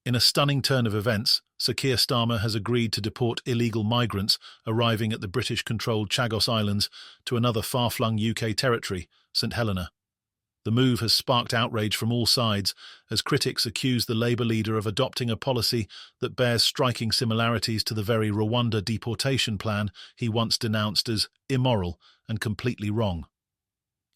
In a stunning turn of events, Sir Keir Starmer has agreed to deport illegal migrants arriving at the British-controlled Chagos Islands to another far-flung UK territory, St Helena. The move has sparked outrage from all sides as critics accuse the Labour leader of adopting a policy that bears striking similarities to the very Rwanda deportation plan he once denounced as immoral and completely wrong.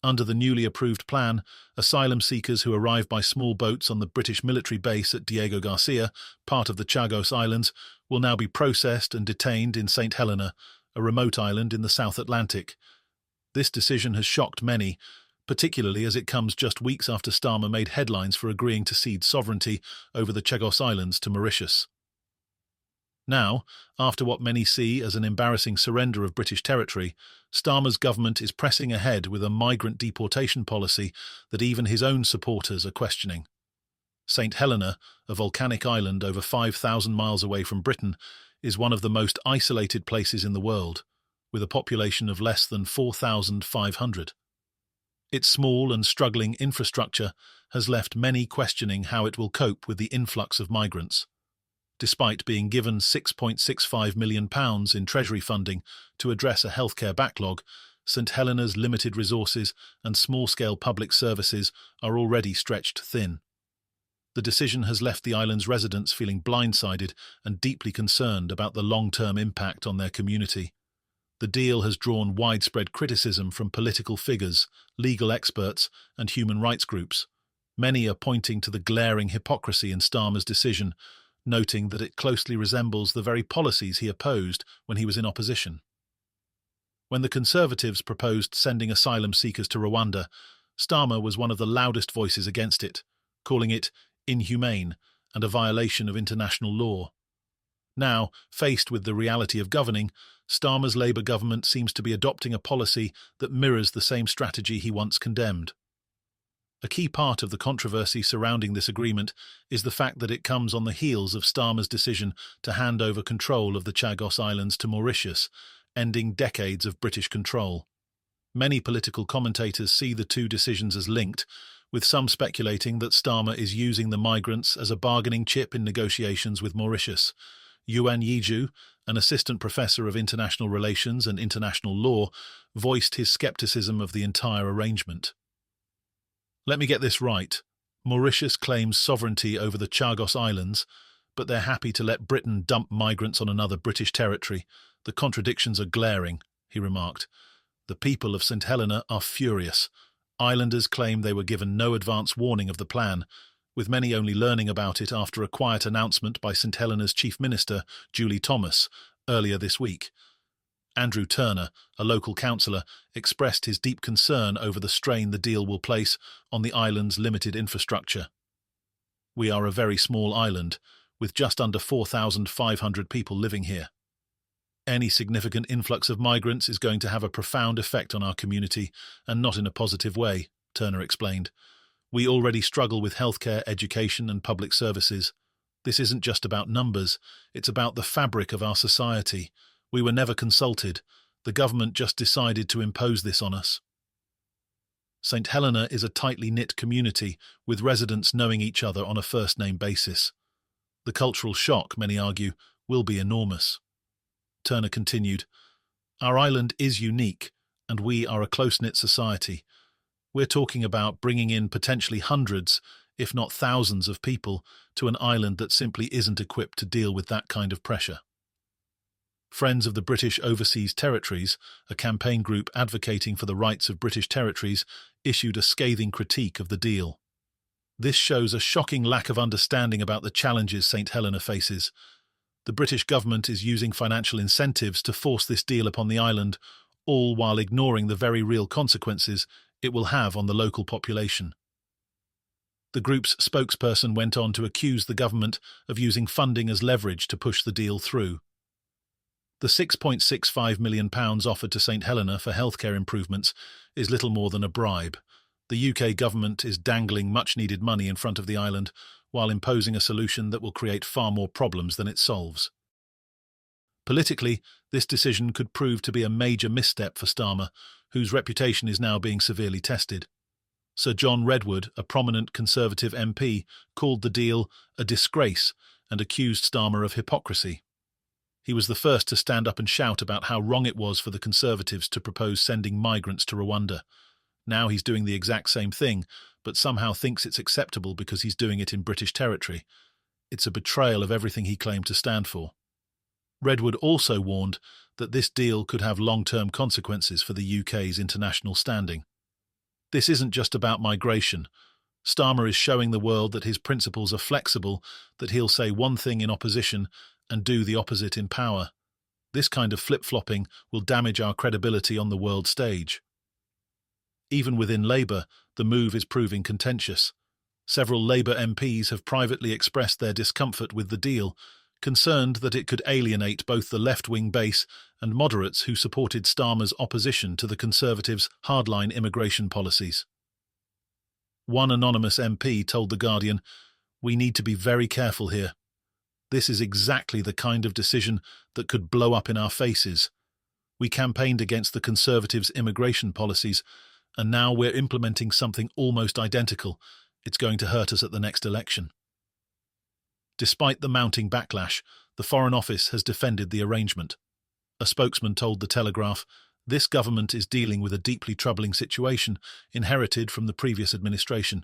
Under the newly approved plan, asylum seekers who arrive by small boats on the British military base at Diego Garcia, part of the Chagos Islands, will now be processed and detained in St Helena, a remote island in the South Atlantic. This decision has shocked many, particularly as it comes just weeks after Starmer made headlines for agreeing to cede sovereignty over the Chagos Islands to Mauritius. Now, after what many see as an embarrassing surrender of British territory, Starmer's government is pressing ahead with a migrant deportation policy that even his own supporters are questioning. St Helena, a volcanic island over 5,000 miles away from Britain, is one of the most isolated places in the world, with a population of less than 4,500. Its small and struggling infrastructure has left many questioning how it will cope with the influx of migrants. Despite being given £6.65 million in Treasury funding to address a healthcare backlog, St Helena's limited resources and small-scale public services are already stretched thin. The decision has left the island's residents feeling blindsided and deeply concerned about the long-term impact on their community. The deal has drawn widespread criticism from political figures, legal experts, and human rights groups. Many are pointing to the glaring hypocrisy in Starmer's decision, noting that it closely resembles the very policies he opposed when he was in opposition. When the Conservatives proposed sending asylum seekers to Rwanda, Starmer was one of the loudest voices against it, calling it inhumane and a violation of international law. Now, faced with the reality of governing, Starmer's Labour government seems to be adopting a policy that mirrors the same strategy he once condemned. A key part of the controversy surrounding this agreement is the fact that it comes on the heels of Starmer's decision to hand over control of the Chagos Islands to Mauritius, ending decades of British control. Many political commentators see the two decisions as linked, with some speculating that Starmer is using the migrants as a bargaining chip in negotiations with Mauritius. Yuan Yiju, an assistant professor of international relations and international law, voiced his skepticism of the entire arrangement. Let me get this right. Mauritius claims sovereignty over the Chagos Islands, but they're happy to let Britain dump migrants on another British territory. The contradictions are glaring, he remarked. The people of St Helena are furious. Islanders claim they were given no advance warning of the plan, with many only learning about it after a quiet announcement by St Helena's Chief Minister, Julie Thomas, earlier this week. Andrew Turner, a local councillor, expressed his deep concern over the strain the deal will place on the island's limited infrastructure. We are a very small island, with just under 4,500 people living here. Any significant influx of migrants is going to have a profound effect on our community, and not in a positive way, Turner explained. We already struggle with healthcare, education, and public services. This isn't just about numbers, it's about the fabric of our society. We were never consulted. The government just decided to impose this on us. St Helena is a tightly knit community, with residents knowing each other on a first-name basis. The cultural shock, many argue, will be enormous. Turner continued, "Our island is unique, and we are a close-knit society. We're talking about bringing in potentially hundreds, if not thousands of people to an island that simply isn't equipped to deal with that kind of pressure." Friends of the British Overseas Territories, a campaign group advocating for the rights of British territories, issued a scathing critique of the deal. This shows a shocking lack of understanding about the challenges St Helena faces. The British government is using financial incentives to force this deal upon the island, all while ignoring the very real consequences it will have on the local population. The group's spokesperson went on to accuse the government of using funding as leverage to push the deal through. The £6.65 million offered to St Helena for healthcare improvements is little more than a bribe. The UK government is dangling much-needed money in front of the island while imposing a solution that will create far more problems than it solves. Politically, this decision could prove to be a major misstep for Starmer, whose reputation is now being severely tested. Sir John Redwood, a prominent Conservative MP, called the deal a disgrace and accused Starmer of hypocrisy. He was the first to stand up and shout about how wrong it was for the Conservatives to propose sending migrants to Rwanda. Now he's doing the exact same thing, but somehow thinks it's acceptable because he's doing it in British territory. It's a betrayal of everything he claimed to stand for. Redwood also warned that this deal could have long-term consequences for the UK's international standing. This isn't just about migration. Starmer is showing the world that his principles are flexible, that he'll say one thing in opposition and do the opposite in power. This kind of flip-flopping will damage our credibility on the world stage. Even within Labour, the move is proving contentious. Several Labour MPs have privately expressed their discomfort with the deal, concerned that it could alienate both the left-wing base and moderates who supported Starmer's opposition to the Conservatives' hardline immigration policies. One anonymous MP told The Guardian, "We need to be very careful here. This is exactly the kind of decision that could blow up in our faces. We campaigned against the Conservatives' immigration policies, and now we're implementing something almost identical. It's going to hurt us at the next election." Despite the mounting backlash, the Foreign Office has defended the arrangement. A spokesman told The Telegraph, "This government is dealing with a deeply troubling situation inherited from the previous administration.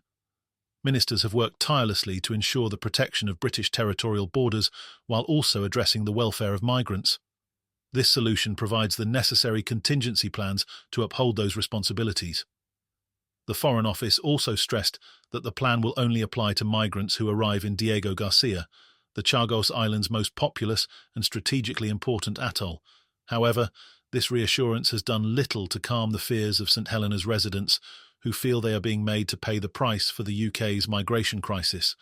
Ministers have worked tirelessly to ensure the protection of British territorial borders while also addressing the welfare of migrants. This solution provides the necessary contingency plans to uphold those responsibilities." The Foreign Office also stressed that the plan will only apply to migrants who arrive in Diego Garcia, the Chagos Islands' most populous and strategically important atoll. However, this reassurance has done little to calm the fears of St Helena's residents, who feel they are being made to pay the price for the UK's migration crisis.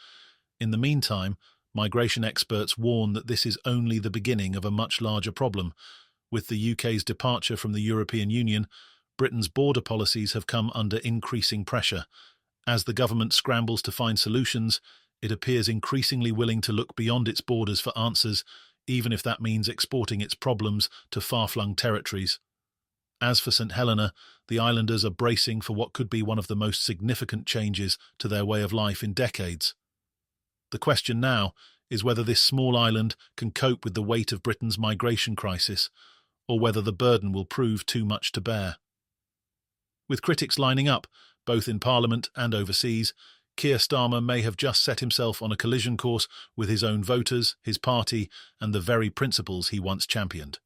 In the meantime, migration experts warn that this is only the beginning of a much larger problem. With the UK's departure from the European Union, Britain's border policies have come under increasing pressure. As the government scrambles to find solutions, it appears increasingly willing to look beyond its borders for answers, even if that means exporting its problems to far-flung territories. As for St Helena, the islanders are bracing for what could be one of the most significant changes to their way of life in decades. The question now is whether this small island can cope with the weight of Britain's migration crisis, or whether the burden will prove too much to bear. With critics lining up, both in Parliament and overseas, Keir Starmer may have just set himself on a collision course with his own voters, his party, and the very principles he once championed.